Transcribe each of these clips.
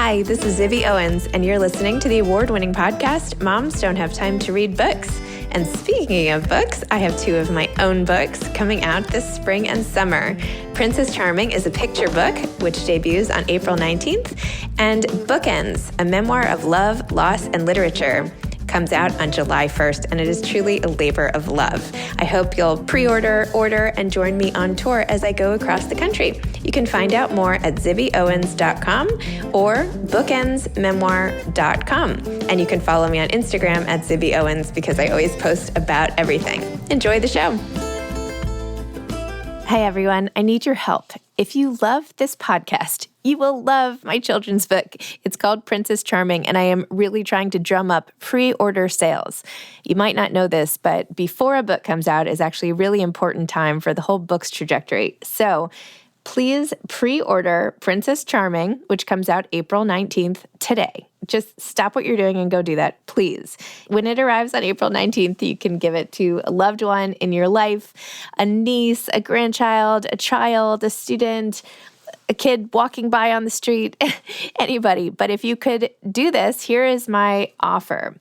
Hi, this is Zibby Owens, and you're listening to the award-winning podcast, Moms Don't Have Time to Read Books. And speaking of books, I have two of my own books coming out this spring and summer. Princess Charming is a picture book, which debuts on April 19th, and Bookends, a memoir of love, loss, and literature, comes out on July 1st, and it is truly a labor of love. I hope you'll pre-order, order, and join me on tour as I go across the country. You can find out more at zibbyowens.com or bookendsmemoir.com. And you can follow me on Instagram at zibbyowens because I always post about everything. Enjoy the show. Hi, everyone. I need your help. If you love this podcast, you will love my children's book. It's called Princess Charming, and I am really trying to drum up pre-order sales. You might not know this, but before a book comes out is actually a really important time for the whole book's trajectory. So please pre-order Princess Charming, which comes out April 19th today. Just stop what you're doing and go do that, please. When it arrives on April 19th, you can give it to a loved one in your life, a niece, a grandchild, a child, a student, a kid walking by on the street, anybody. But if you could do this, here is my offer.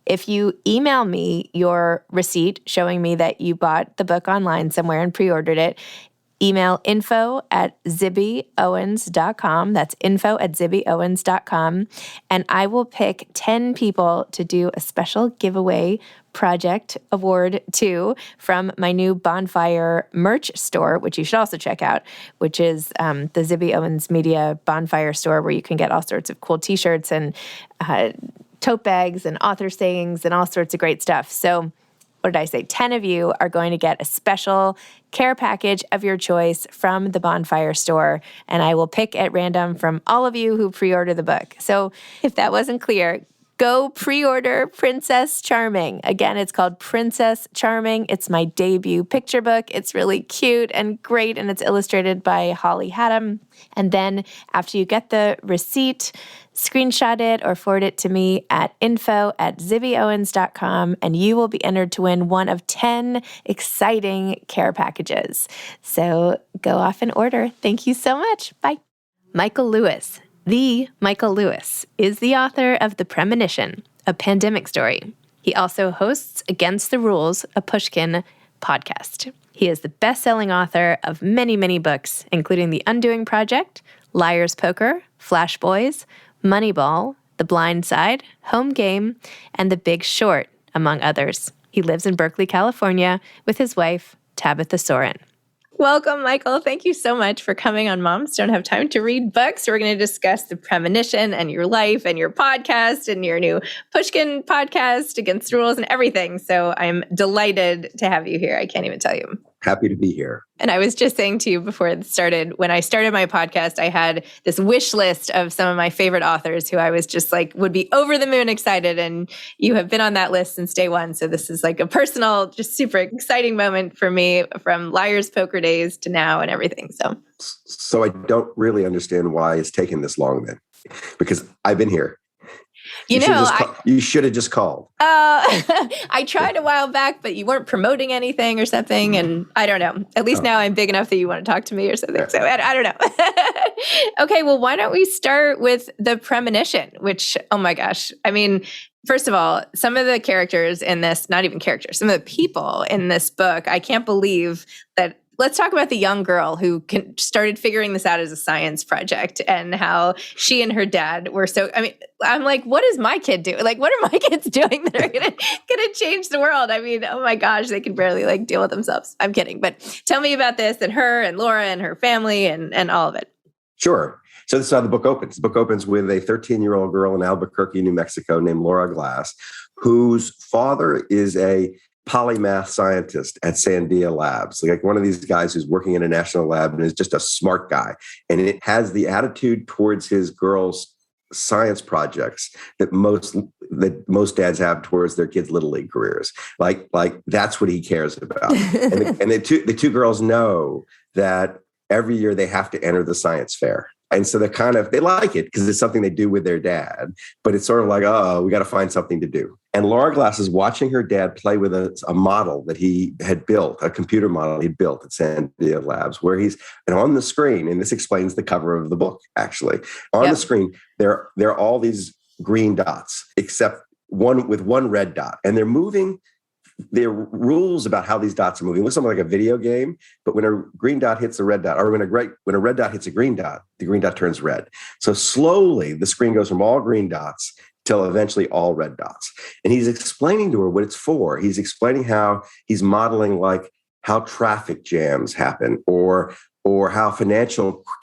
If you email me your receipt showing me that you bought the book online somewhere and pre-ordered it, email info@zibbyowens.com. That's info@zibbyowens.com. And I will pick 10 people to do a special giveaway project award to from my new Bonfire merch store, which you should also check out, which is the Zibby Owens Media Bonfire store, where you can get all sorts of cool t-shirts and tote bags and author sayings and all sorts of great stuff. So what did I say? 10 of you are going to get a special care package of your choice from the Bonfire store, and I will pick at random from all of you who pre-order the book. So if that wasn't clear, go pre-order Princess Charming. Again, it's called Princess Charming. It's my debut picture book. It's really cute and great, and it's illustrated by Holly Haddam. And then after you get the receipt, screenshot it or forward it to me at info@zibbyowens.com, and you will be entered to win one of 10 exciting care packages. So go off and order. Thank you so much. Bye. Michael Lewis. The Michael Lewis is the author of The Premonition, a pandemic story. He also hosts Against the Rules, a Pushkin podcast. He is the best-selling author of many, many books, including The Undoing Project, Liar's Poker, Flash Boys, Moneyball, The Blind Side, Home Game, and The Big Short, among others. He lives in Berkeley, California, with his wife, Tabitha Soren. Welcome, Michael. Thank you so much for coming on Moms Don't Have Time to Read Books. We're going to discuss The Premonition and your life and your podcast and your new Pushkin podcast, Against the Rules, and everything. So I'm delighted to have you here. I can't even tell you. Happy to be here. And I was just saying to you before it started, when I started my podcast, I had this wish list of some of my favorite authors who I was just like, would be over the moon excited. And you have been on that list since day one. So this is like a personal, just super exciting moment for me, from Liar's Poker days to now and everything. So I don't really understand why it's taken this long then, because I've been here. You should have just called. I tried a while back, but you weren't promoting anything or something. And I don't know. At least now I'm big enough that you want to talk to me or something. So I don't know. Okay, well, why don't we start with The Premonition, which, oh my gosh. I mean, first of all, some of the characters in this, not even characters, some of the people in this book, I can't believe that. Let's talk about the young girl who started figuring this out as a science project, and how she and her dad were so, I mean, I'm like, what does my kid do? Like, what are my kids doing that are going to change the world? I mean, oh my gosh, they can barely like deal with themselves. I'm kidding. But tell me about this and her and Laura and her family and all of it. Sure. So this is how the book opens. The book opens with a 13-year-old girl in Albuquerque, New Mexico, named Laura Glass, whose father is a polymath scientist at Sandia Labs, like one of these guys who's working in a national lab and is just a smart guy. And it has the attitude towards his girls' science projects that most dads have towards their kids' little league careers. Like that's what he cares about. And the two girls know that every year they have to enter the science fair. And so they like it because it's something they do with their dad, but it's sort of like, oh, we got to find something to do. And Laura Glass is watching her dad play with a model that he had built, a computer model he'd built at Sandia Labs, where and on the screen, and this explains the cover of the book, actually, on the screen, there are all these green dots, except one with one red dot, and they're moving. There are rules about how these dots are moving. It looks something like a video game, but when a green dot hits a red dot, or when a red dot hits a green dot, the green dot turns red. So slowly, the screen goes from all green dots till eventually all red dots. And he's explaining to her what it's for. He's explaining how he's modeling like how traffic jams happen, or how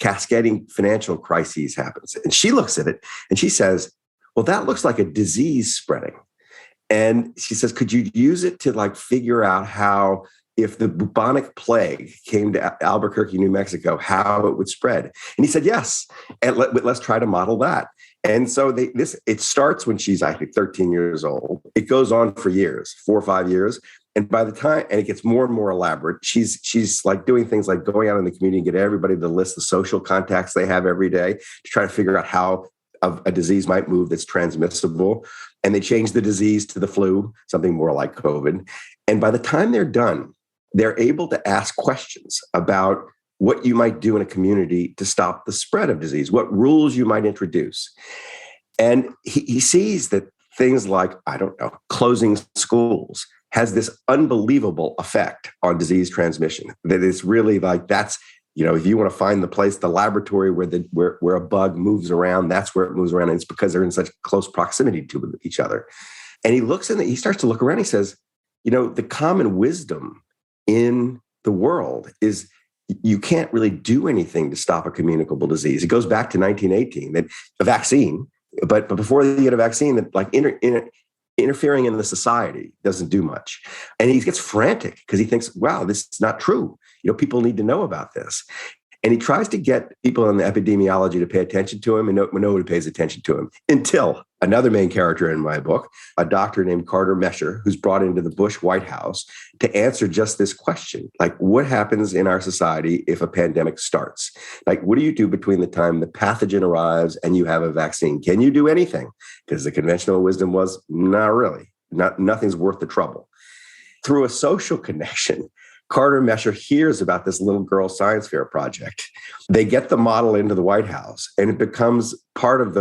cascading financial crises happens. And she looks at it and she says, well, that looks like a disease spreading. And she says, could you use it to like figure out how, if the bubonic plague came to Albuquerque, New Mexico, how it would spread? And he said, yes. And let's try to model that. And so it starts when she's, I think, 13 years old. It goes on for years, 4 or 5 years. And by the time, and it gets more and more elaborate, she's like doing things like going out in the community and get everybody to list the social contacts they have every day to try to figure out how a disease might move that's transmissible. And they change the disease to the flu, something more like COVID. And by the time they're done, they're able to ask questions about what you might do in a community to stop the spread of disease, what rules you might introduce. And he sees that things like, I don't know, closing schools has this unbelievable effect on disease transmission, that it's really like if you want to find the laboratory where a bug moves around, that's where it moves around. And it's because they're in such close proximity to each other. And he starts to look around. He says, the common wisdom in the world is you can't really do anything to stop a communicable disease. It goes back to 1918, that a vaccine, but before you get a vaccine, that like interfering in the society doesn't do much. And he gets frantic because he thinks, wow, this is not true. People need to know about this. And he tries to get people in the epidemiology to pay attention to him, and nobody pays attention to him until another main character in my book, a doctor named Carter Mesher, who's brought into the Bush White House to answer just this question. Like, what happens in our society if a pandemic starts? Like, what do you do between the time the pathogen arrives and you have a vaccine? Can you do anything? Because the conventional wisdom was not really. Nothing's worth the trouble. Through a social connection, Carter Mesher hears about this little girl science fair project. They get the model into the White House, and it becomes part of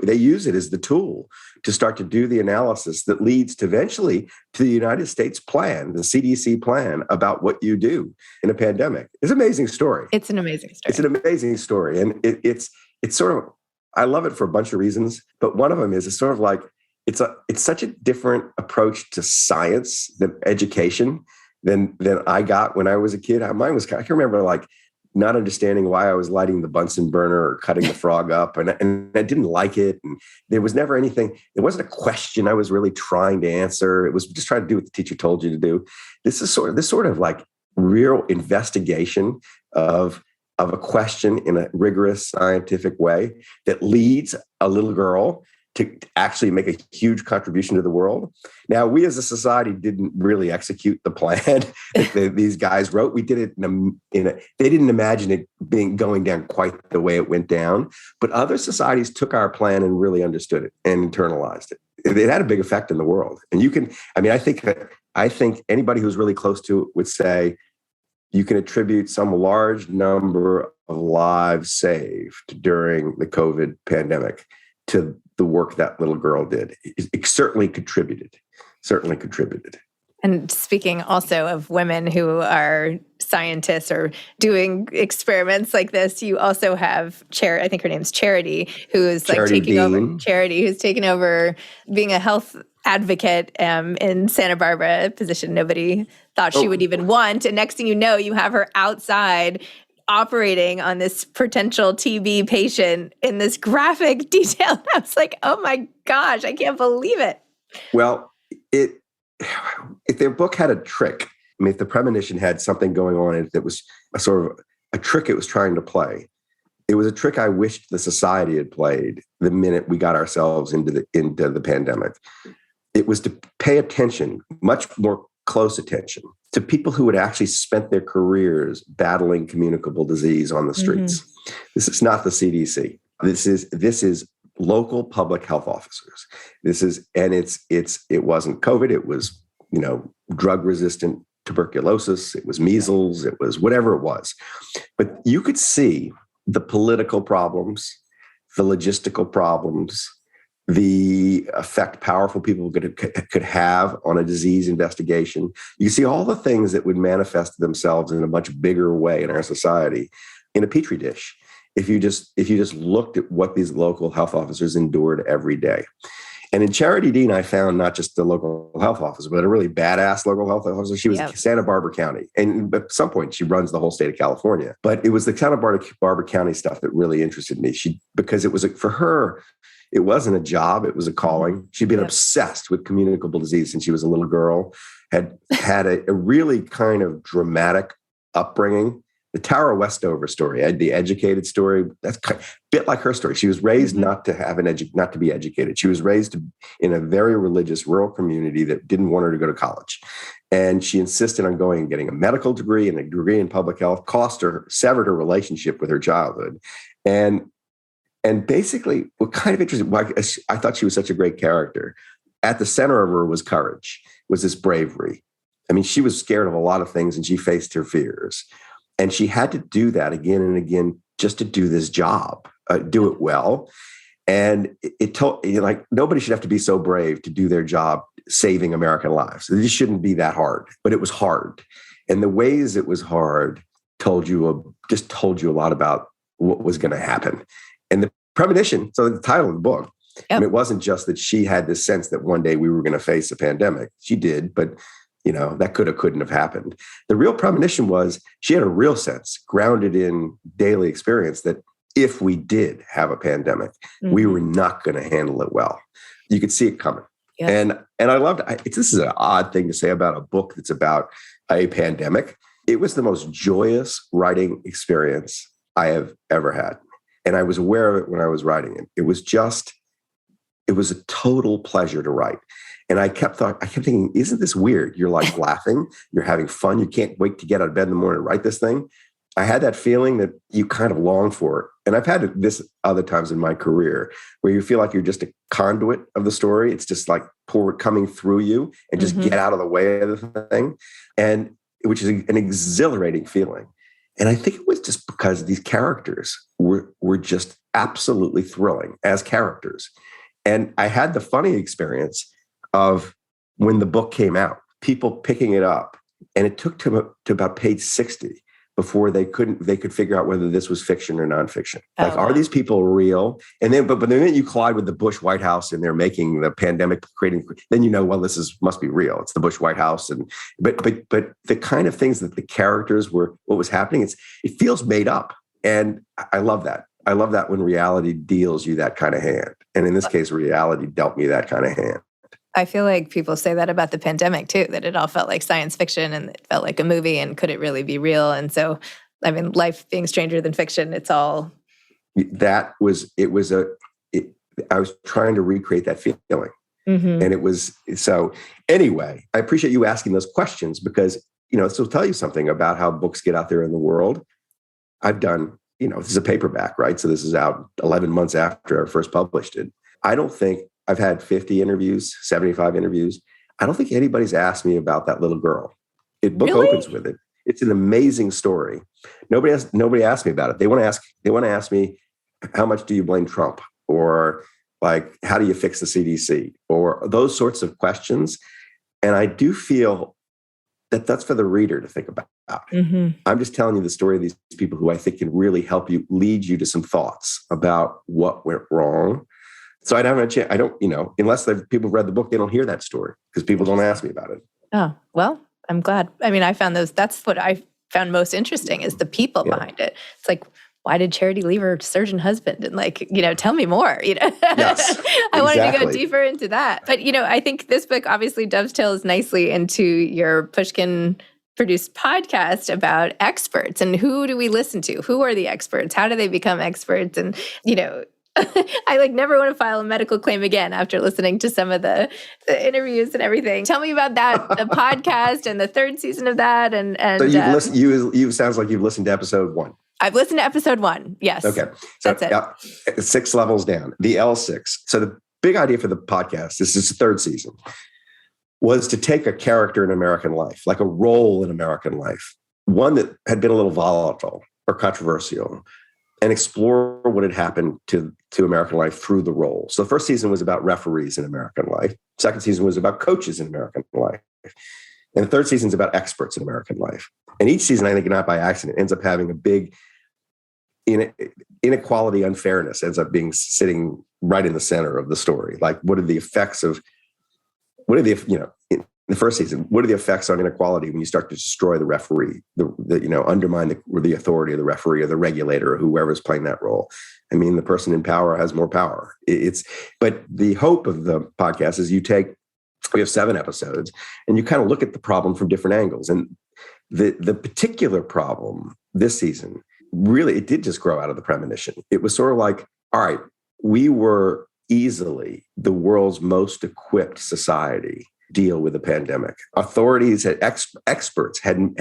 they use it as the tool to start to do the analysis that leads to eventually to the United States plan, the CDC plan about what you do in a pandemic. It's an amazing story. It's an amazing story. It's an amazing story. And it's sort of, I love it for a bunch of reasons, but one of them is it's sort of like, it's such a different approach to science than education than I got when I was a kid. Mine was, I can remember like not understanding why I was lighting the Bunsen burner or cutting the frog up. And I didn't like it. And there was never anything, it wasn't a question I was really trying to answer. It was just trying to do what the teacher told you to do. This sort of like real investigation of a question in a rigorous scientific way that leads a little girl to actually make a huge contribution to the world. Now, we as a society didn't really execute the plan that these guys wrote. We did it they didn't imagine it going down quite the way it went down, but other societies took our plan and really understood it and internalized it. It had a big effect in the world. And I think anybody who's really close to it would say you can attribute some large number of lives saved during the COVID pandemic to the work that little girl did. It certainly contributed. And speaking also of women who are scientists or doing experiments like this, you also have I think her name's Charity, who's taking over being a health advocate in Santa Barbara, a position nobody thought she would even want. And next thing you know, you have her outside operating on this potential TB patient in this graphic detail. I was like, oh my gosh, I can't believe it. Well, if their book had a trick, if the Premonition had something going on in it that was a sort of a trick it was trying to play, it was a trick I wished the society had played the minute we got ourselves into the pandemic. It was to pay attention much more close attention to people who had actually spent their careers battling communicable disease on the streets. This is not the CDC. This is local public health officers. It wasn't COVID. It was, drug-resistant tuberculosis. It was measles. It was whatever it was. But you could see the political problems, the logistical problems, the effect powerful people could have on a disease investigation. You see all the things that would manifest themselves in a much bigger way in our society in a petri dish. If you just looked at what these local health officers endured every day. And in Charity Dean, I found not just the local health officer, but a really badass local health officer. She was in Santa Barbara County. And at some point, she runs the whole state of California. But it was the Santa Barbara County stuff that really interested me. Because it was, for her, it wasn't a job. It was a calling. She'd been obsessed with communicable disease since she was a little girl, had a really kind of dramatic upbringing. The Tara Westover story, the educated story, that's a bit like her story. She was raised not to be educated. She was raised in a very religious rural community that didn't want her to go to college. And she insisted on going and getting a medical degree and a degree in public health, severed her relationship with her childhood. And basically, what kind of interesting, I thought she was such a great character. At the center of her was courage, was this bravery. I mean, she was scared of a lot of things and she faced her fears. And she had to do that again and again just to do this job, do it well. And it told, nobody should have to be so brave to do their job saving American lives. It just shouldn't be that hard, but it was hard. And the ways it was hard told you a lot about what was going to happen. And the Premonition, so the title of the book, and it wasn't just that she had this sense that one day we were going to face a pandemic. She did, but that couldn't have happened. The real premonition was she had a real sense, grounded in daily experience, that if we did have a pandemic, we were not going to handle it well. You could see it coming. Yeah. And I loved it. This is an odd thing to say about a book that's about a pandemic. It was the most joyous writing experience I have ever had. And I was aware of it when I was writing it. It was a total pleasure to write. And I kept thinking, isn't this weird? You're like laughing, you're having fun. You can't wait to get out of bed in the morning and write this thing. I had that feeling that you kind of long for it. And I've had this other times in my career where you feel like you're just a conduit of the story. It's just like coming through you and just get out of the way of the thing. And which is an exhilarating feeling. And I think it was just because these characters were just absolutely thrilling as characters. And I had the funny experience of when the book came out, people picking it up, and it took to about page 60 before they could figure out whether this was fiction or nonfiction. Are these people real? And then, but the minute you collide with the Bush White House and they're making the pandemic then well, must be real. It's the Bush White House, but the kind of things that the characters what was happening, it feels made up, and I love that. I love that when reality deals you that kind of hand, and in this case, reality dealt me that kind of hand. I feel like people say that about the pandemic too, that it all felt like science fiction and it felt like a movie, and could it really be real? And so, I mean, life being stranger than fiction, it's all. I was trying to recreate that feeling. And it was, so anyway, I appreciate you asking those questions because, this will tell you something about how books get out there in the world. I've done, this is a paperback, right? So this is out 11 months after I first published it. I don't think I've had 50 interviews, 75 interviews. I don't think anybody's asked me about that little girl. Book opens with it. It's an amazing story. Nobody asked me about it. They want to ask me, how much do you blame Trump? Or like, how do you fix the CDC? Or those sorts of questions. And I do feel that that's for the reader to think about. I'm just telling you the story of these people who I think can really help you, lead you to some thoughts about what went wrong. So I don't have a chance. I don't, unless people read the book, they don't hear that story because people don't ask me about it. Oh, well, I'm glad. I mean, I found that's what I found most interesting is the people behind it. It's like, why did Charity leave her surgeon husband? And tell me more, Yes, I wanted to go deeper into that. But, I think this book obviously dovetails nicely into your Pushkin produced podcast about experts and who do we listen to? Who are the experts? How do they become experts? And, I never want to file a medical claim again after listening to some of the interviews and everything. Tell me about that, the podcast and the third season of that. And so you've listened. You sounds like you've listened to episode 1. I've listened to episode 1. Yes. Okay. So that's it. 6 levels down. The L6. So the big idea for the podcast, this is the third season, was to take a character in American life, like a role in American life, one that had been a little volatile or controversial, and explore what had happened to American life through the role. So the first season was about referees in American life. Second season was about coaches in American life. And the third season is about experts in American life. And each season, I think not by accident, ends up having a big inequality, unfairness, ends up sitting right in the center of the story. Like, in the first season, what are the effects on inequality when you start to destroy the referee, undermine the authority of the referee or the regulator or whoever's playing that role? I mean, the person in power has more power. But the hope of the podcast is we have 7 episodes and you kind of look at the problem from different angles. And the particular problem this season, really, it did just grow out of the Premonition. It was sort of like, all right, we were easily the world's most equipped society deal with the pandemic. Authorities, experts had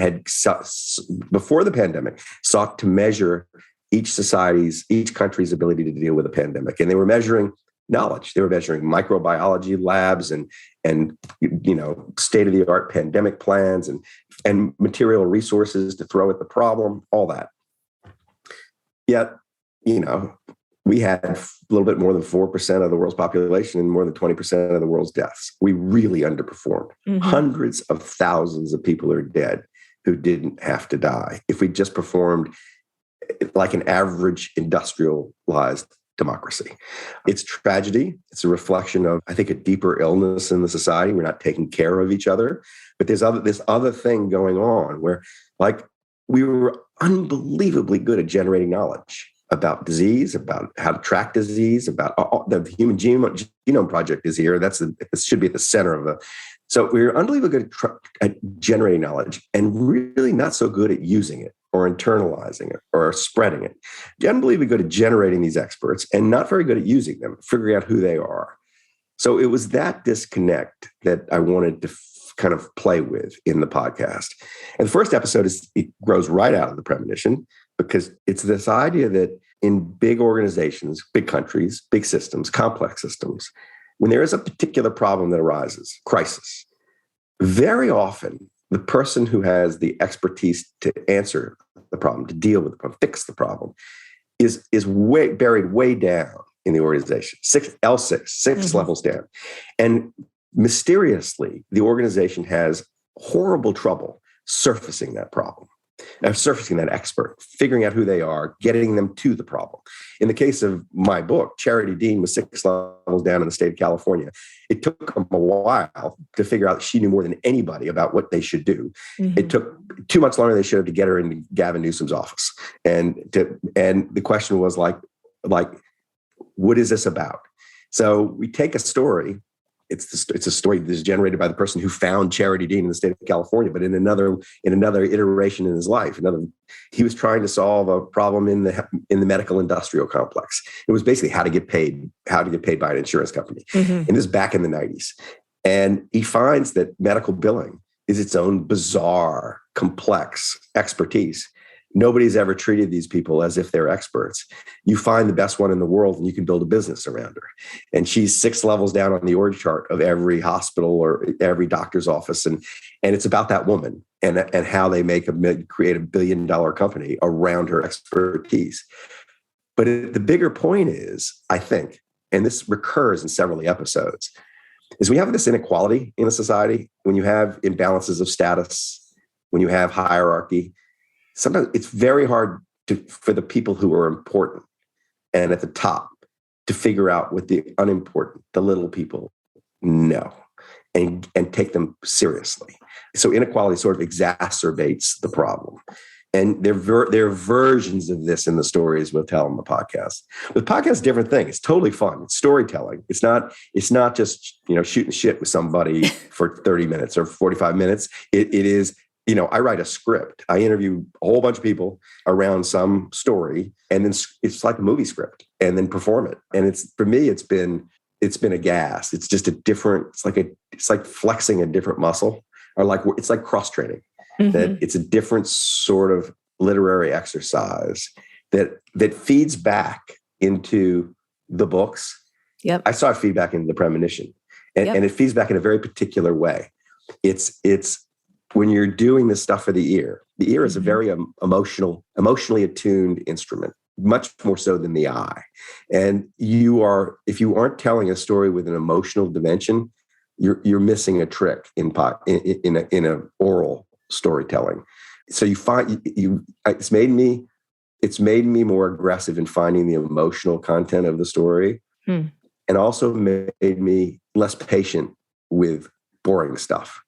before the pandemic sought to measure each country's ability to deal with a pandemic, and they were measuring knowledge. They were measuring microbiology labs and state-of-the-art pandemic plans and material resources to throw at the problem, all that. Yet, we had a little bit more than 4% of the world's population and more than 20% of the world's deaths. We really underperformed. Mm-hmm. Hundreds of thousands of people are dead who didn't have to die if we just performed like an average industrialized democracy. It's tragedy. It's a reflection of, I think, a deeper illness in the society. We're not taking care of each other. But there's this other thing going on where, we were unbelievably good at generating knowledge about disease, about how to track disease, about the Human Genome Project is here. This should be at the center of it. So we were unbelievably good at generating knowledge and really not so good at using it or internalizing it or spreading it. Unbelievably good at generating these experts and not very good at using them, figuring out who they are. So it was that disconnect that I wanted to kind of play with in the podcast. And the first episode it grows right out of the Premonition, because it's this idea that in big organizations, big countries, big systems, complex systems, when there is a particular problem that arises, crisis, very often the person who has the expertise to answer the problem, to deal with the problem, fix the problem, is buried way down in the organization. L6, 6 mm-hmm. levels down. And mysteriously, the organization has horrible trouble surfacing that problem, surfacing that expert, figuring out who they are, getting them to the problem. In the case of my book, Charity Dean was 6 levels down in the state of California. It took them a while to figure out she knew more than anybody about what they should do. Mm-hmm. It took 2 months longer than they should have to get her into Gavin Newsom's office. And the question was like, what is this about? So we take a story. It's a story that's generated by the person who found Charity Dean in the state of California, but in another iteration in his life, he was trying to solve a problem in the medical industrial complex. It was basically how to get paid by an insurance company. Mm-hmm. And this is back in the 90s. And he finds that medical billing is its own bizarre, complex expertise. Nobody's ever treated these people as if they're experts. You find the best one in the world and you can build a business around her. And she's 6 levels down on the org chart of every hospital or every doctor's office. And it's about that woman and how they create $1 billion company around her expertise. But the bigger point is, I think, and this recurs in several of the episodes, is we have this inequality in a society. When you have imbalances of status, when you have hierarchy, sometimes it's very hard for the people who are important and at the top to figure out what the unimportant, the little people, know and take them seriously. So inequality sort of exacerbates the problem. And there are versions of this in the stories we'll tell on the podcast. The podcast is a different thing. It's totally fun. It's storytelling. It's not just shooting shit with somebody for 30 minutes or 45 minutes. It is. I write a script. I interview a whole bunch of people around some story, and then it's like a movie script. and then perform it. And it's, for me, it's been a gas. It's just a different, it's like flexing a different muscle, or it's like cross training. That it's a different sort of literary exercise that feeds back into the books. Yep. I saw it feed back into the Premonition, and it feeds back in a very particular way. It's when you're doing this stuff for the ear. The ear is a very emotionally attuned instrument, much more so than the eye. And if you aren't telling a story with an emotional dimension, you're missing a trick in a oral storytelling. So you find it's made me more aggressive in finding the emotional content of the story, and also made me less patient with boring stuff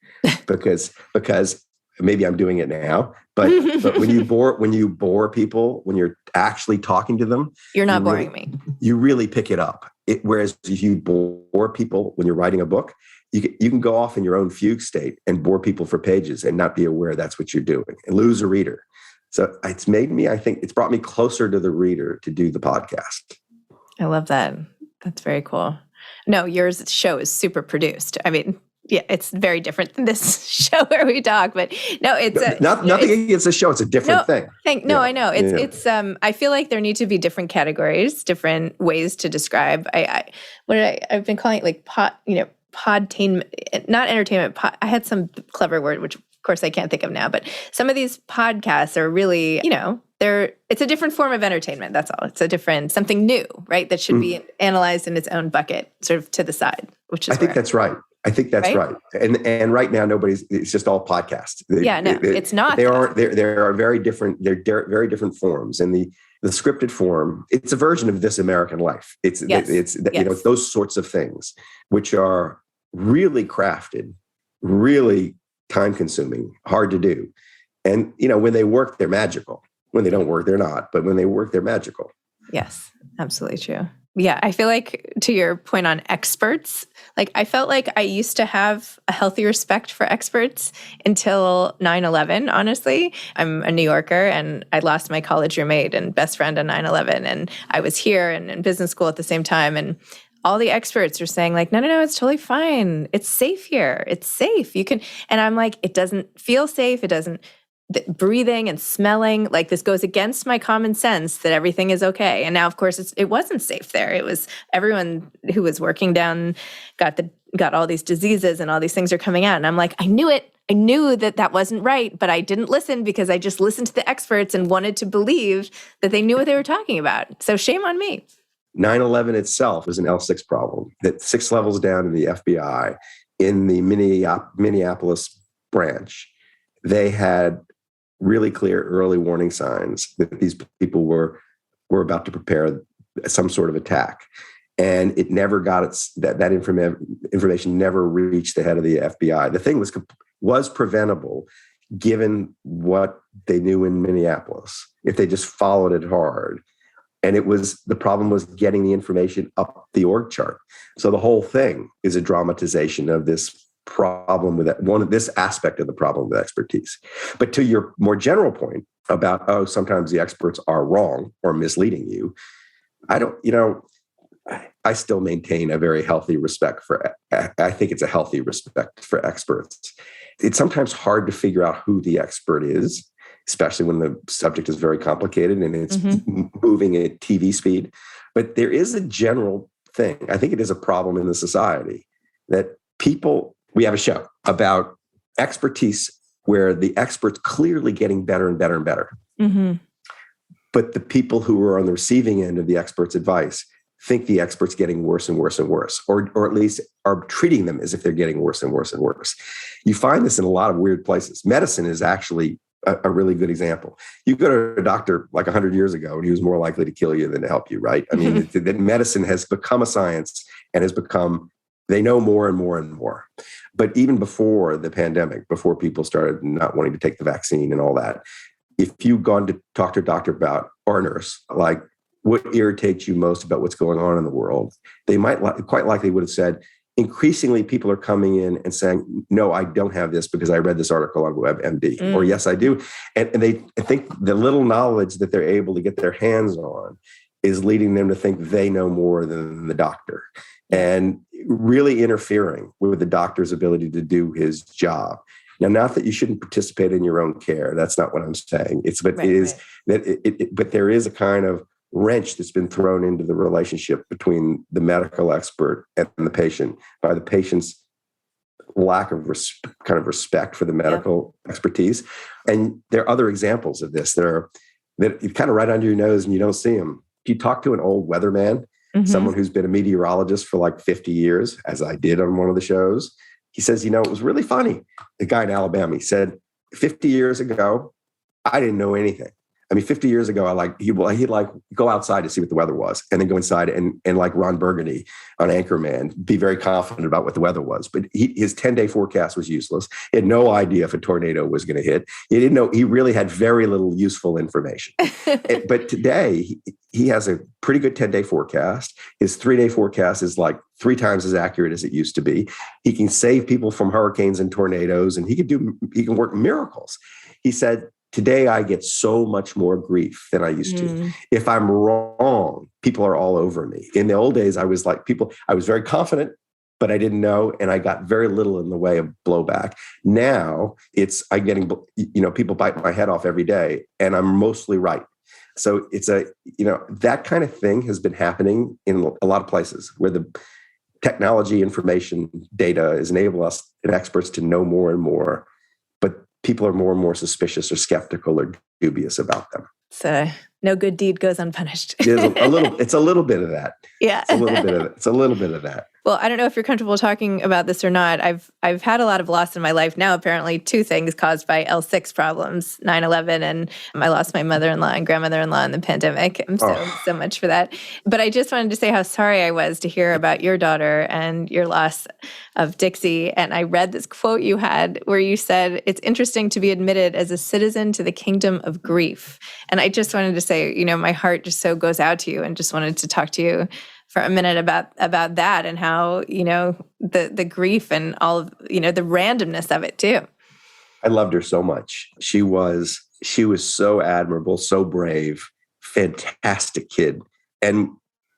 because maybe I'm doing it now, but when you bore people, when you're actually talking to them, you're not boring me. You really pick it up. Whereas if you bore people when you're writing a book, you can go off in your own fugue state and bore people for pages and not be aware that's what you're doing and lose a reader. So it's brought me closer to the reader to do the podcast. I love that. That's very cool. No, yours show is super produced. I mean, yeah, it's very different than this show where we talk, but no, it's nothing against the show. It's a different thing. I know. It's I feel like there need to be different categories, different ways to describe. I've been calling it like podtainment, not entertainment. I had some clever word, which of course I can't think of now, but some of these podcasts are really, it's a different form of entertainment. That's all. It's a different, something new, right? That should be analyzed in its own bucket, sort of to the side, which is I think that's right. Right. And right now, it's just all podcasts. It's not. There are very different forms. And the scripted form, it's a version of This American Life. It's those sorts of things, which are really crafted, really time consuming, hard to do. And, when they work, they're magical. When they don't work, they're not. But when they work, they're magical. Yes, absolutely true. Yeah, I feel like, to your point on experts, like I felt like I used to have a healthy respect for experts until 9/11, honestly. I'm a New Yorker and I lost my college roommate and best friend on 9/11. And I was here and in business school at the same time. And all the experts are saying like, no, it's totally fine. It's safe here. It's safe. You can, and I'm like, it doesn't feel safe. It doesn't. Breathing and smelling, like this goes against my common sense that everything is okay. And now, of course, it wasn't safe there. It was everyone who was working down got all these diseases and all these things are coming out. And I'm like, I knew it. I knew that wasn't right, but I didn't listen because I just listened to the experts and wanted to believe that they knew what they were talking about. So shame on me. 9/11 itself was an L6 problem that 6 levels down in the FBI in the Minneapolis branch, they had really clear early warning signs that these people were about to prepare some sort of attack. And it never got that information never reached the head of the FBI. The thing was preventable given what they knew in Minneapolis, if they just followed it hard. And the problem was getting the information up the org chart. So the whole thing is a dramatization of this problem with this aspect of the problem with expertise. But to your more general point about, sometimes the experts are wrong or misleading you, I still maintain a very healthy respect I think it's a healthy respect for experts. It's sometimes hard to figure out who the expert is, especially when the subject is very complicated and it's moving at TV speed. But there is a general thing. I think it is a problem in the society that we have a show about expertise where the expert's clearly getting better and better and better. Mm-hmm. But the people who are on the receiving end of the expert's advice think the expert's getting worse and worse and worse, or at least are treating them as if they're getting worse and worse and worse. You find this in a lot of weird places. Medicine is actually a really good example. You go to a doctor like 100 years ago and he was more likely to kill you than to help you, right? I mean, that medicine has become a science and they know more and more and more. But even before the pandemic, before people started not wanting to take the vaccine and all that, if you've gone to talk to a doctor about, or a nurse, like what irritates you most about what's going on in the world, they might quite likely would have said, increasingly people are coming in and saying, no, I don't have this because I read this article on WebMD, or yes, I do. And they think the little knowledge that they're able to get their hands on is leading them to think they know more than the doctor and really interfering with the doctor's ability to do his job. Now, not that you shouldn't participate in your own care. That's not what I'm saying. But there is a kind of wrench that's been thrown into the relationship between the medical expert and the patient by the patient's lack of kind of respect for the medical expertise. And there are other examples of this that you kind of right under your nose and you don't see them. If you talk to an old weatherman, someone who's been a meteorologist for like 50 years, as I did on one of the shows, he says, it was really funny. The guy in Alabama, he said, 50 years ago, I didn't know anything. 50 years ago, he'd go outside to see what the weather was and then go inside and like Ron Burgundy on Anchorman, be very confident about what the weather was. But his 10-day forecast was useless. He had no idea if a tornado was going to hit. He didn't know. He really had very little useful information. But today, he has a pretty good 10-day forecast. His 3-day forecast is like 3 times as accurate as it used to be. He can save people from hurricanes and tornadoes, and he can work miracles. He said, today, I get so much more grief than I used to. If I'm wrong, people are all over me. In the old days, I was very confident, but I didn't know, and I got very little in the way of blowback. Now, I'm getting, people bite my head off every day, and I'm mostly right. So it's that kind of thing has been happening in a lot of places where the technology, information, data is enabling us and experts to know more and more, but people are more and more suspicious or skeptical or dubious about them. So no good deed goes unpunished. It's a little bit of that. Yeah. It's a little bit of that. Well, I don't know if you're comfortable talking about this or not. I've had a lot of loss in my life now, apparently 2 things caused by L6 problems, 9/11, and I lost my mother-in-law and grandmother-in-law in the pandemic. I'm so much for that. But I just wanted to say how sorry I was to hear about your daughter and your loss of Dixie. And I read this quote you had where you said, "It's interesting to be admitted as a citizen to the kingdom of grief." And I just wanted to say, my heart just so goes out to you, and just wanted to talk to you for a minute about that and how, the grief and all of, the randomness of it too. I loved her so much. She was so admirable, so brave, fantastic kid. And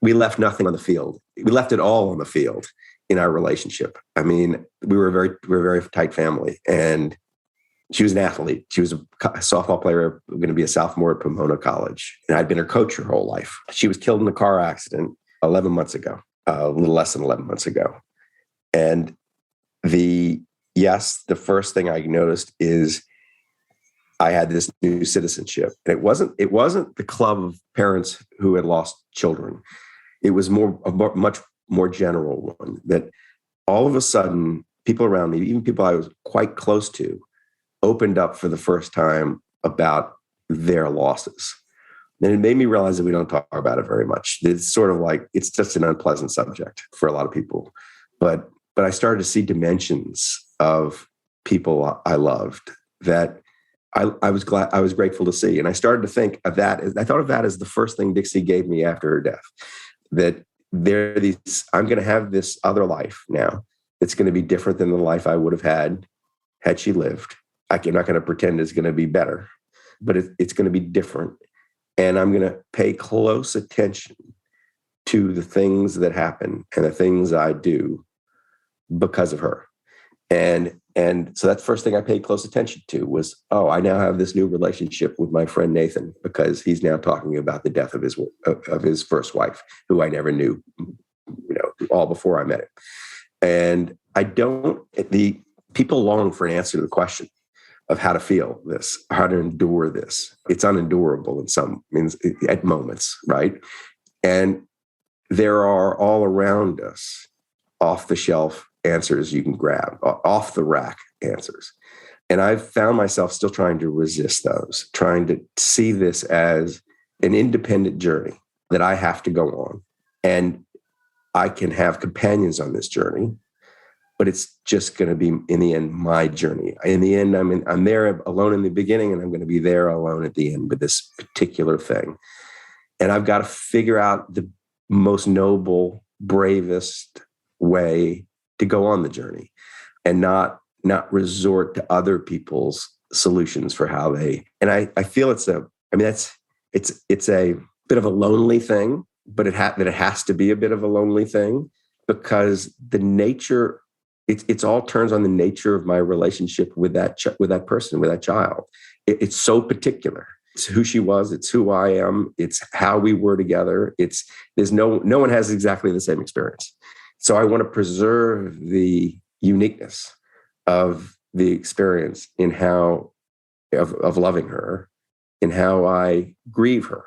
we left nothing on the field. We left it all on the field in our relationship. We were a very tight family, and she was an athlete. She was a softball player, going to be a sophomore at Pomona College. And I'd been her coach her whole life. She was killed in a car accident 11 months ago, a little less than 11 months ago. And the first thing I noticed is I had this new citizenship. And it wasn't the club of parents who had lost children. It was a much more general one, that all of a sudden people around me, even people I was quite close to, opened up for the first time about their losses. And it made me realize that we don't talk about it very much. It's sort of like, it's just an unpleasant subject for a lot of people. But I started to see dimensions of people I loved that I was grateful to see. And I started to think of that. I thought of that as the first thing Dixie gave me after her death, that I'm going to have this other life now. It's going to be different than the life I would have had she lived. I'm not going to pretend it's going to be better, but it's going to be different. And I'm going to pay close attention to the things that happen and the things I do because of her. And so that's the first thing I paid close attention to was, I now have this new relationship with my friend Nathan, because he's now talking about the death of his first wife, who I never knew, all before I met him. And the people long for an answer to the question of how to feel this, how to endure this. It's unendurable at moments, right? And there are all around us off-the-shelf answers you can grab, off-the-rack answers. And I've found myself still trying to resist those, trying to see this as an independent journey that I have to go on. And I can have companions on this journey, but it's just going to be, in the end, my journey. In the end, I'm there alone in the beginning, and I'm going to be there alone at the end with this particular thing. And I've got to figure out the most noble, bravest way to go on the journey, and not resort to other people's solutions for how they. And I feel it's a bit of a lonely thing, but it has to be a bit of a lonely thing because the nature, it's all turns on the nature of my relationship with that person, with that child. It's so particular. It's who she was. It's who I am. It's how we were together. There's no one has exactly the same experience. So I want to preserve the uniqueness of the experience in how of loving her, in how I grieve her.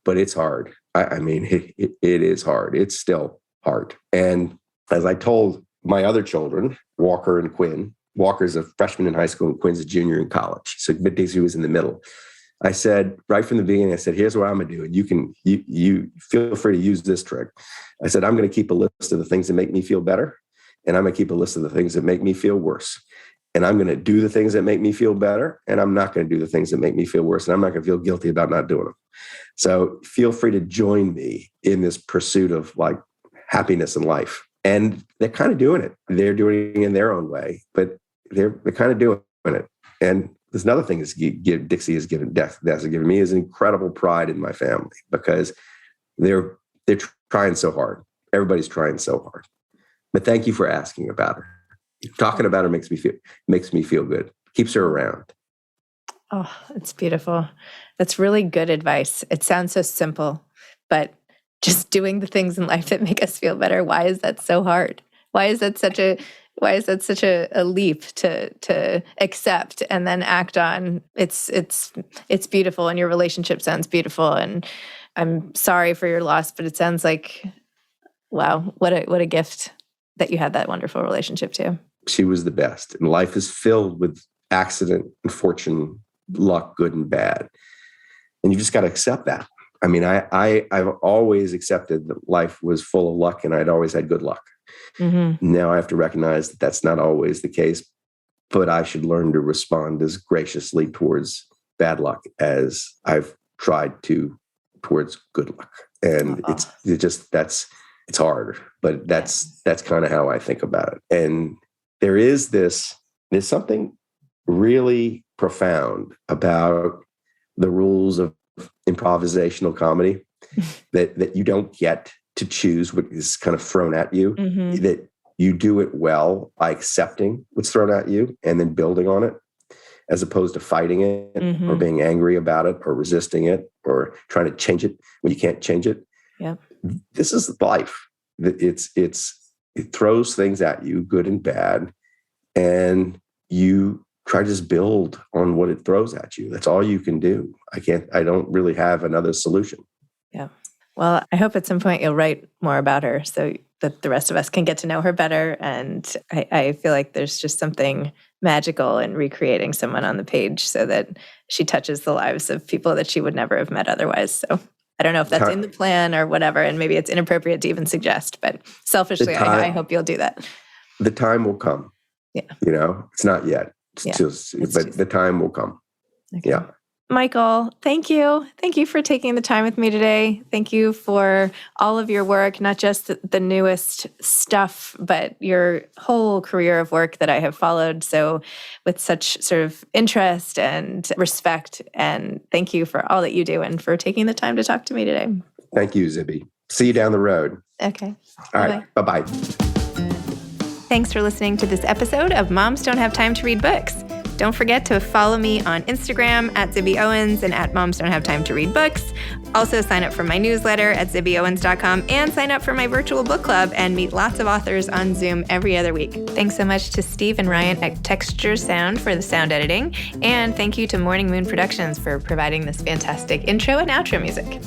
But it's hard. I mean, it is hard. It's still hard. And as I told my other children, Walker and Quinn, Walker's a freshman in high school and Quinn's a junior in college. So Dixie was in the middle. I said, right from the beginning, I said, here's what I'm going to do. And you feel free to use this trick. I said, I'm going to keep a list of the things that make me feel better. And I'm going to keep a list of the things that make me feel worse. And I'm going to do the things that make me feel better. And I'm not going to do the things that make me feel worse. And I'm not going to feel guilty about not doing them. So feel free to join me in this pursuit of like happiness in life. And they're kind of doing it. They're doing it in their own way, but they're kind of doing it. And there's another thing Dixie has given me is incredible pride in my family because they're trying so hard. Everybody's trying so hard. But thank you for asking about her. Talking about her makes me feel good. Keeps her around. Oh, it's beautiful. That's really good advice. It sounds so simple, but just doing the things in life that make us feel better. Why is that so hard? Why is that such a leap to accept and then act on? It's beautiful, and your relationship sounds beautiful. And I'm sorry for your loss, but it sounds like, wow, what a gift that you had that wonderful relationship too. She was the best, and life is filled with accident and fortune, luck, good and bad, and you just got to accept that. I mean, I've always accepted that life was full of luck, and I'd always had good luck. Mm-hmm. Now I have to recognize that that's not always the case, but I should learn to respond as graciously towards bad luck as I've tried to towards good luck. And it's hard, but that's kind of how I think about it. And there's something really profound about the rules of improvisational comedy that you don't get to choose what is kind of thrown at you, mm-hmm. that you do it well by accepting what's thrown at you and then building on it, as opposed to fighting it, mm-hmm. or being angry about it or resisting it or trying to change it when you can't change it. Yeah. This is life. It throws things at you, good and bad, and you try to just build on what it throws at you. That's all you can do. I don't really have another solution. Yeah. Well, I hope at some point you'll write more about her so that the rest of us can get to know her better. And I feel like there's just something magical in recreating someone on the page so that she touches the lives of people that she would never have met otherwise. So I don't know if that's in the plan or whatever, and maybe it's inappropriate to even suggest, but selfishly, I hope you'll do that. The time will come. Yeah. It's not yet. The time will come. Okay. Yeah. Michael, thank you. Thank you for taking the time with me today. Thank you for all of your work, not just the newest stuff, but your whole career of work that I have followed so with such sort of interest and respect. And thank you for all that you do and for taking the time to talk to me today. Thank you, Zibby. See you down the road. Okay. All right. Bye-bye. Thanks for listening to this episode of Moms Don't Have Time to Read Books. Don't forget to follow me on Instagram at Zibby Owens and at Moms Don't Have Time to Read Books. Also sign up for my newsletter at zibbyowens.com and sign up for my virtual book club and meet lots of authors on Zoom every other week. Thanks so much to Steve and Ryan at Texture Sound for the sound editing. And thank you to Morning Moon Productions for providing this fantastic intro and outro music.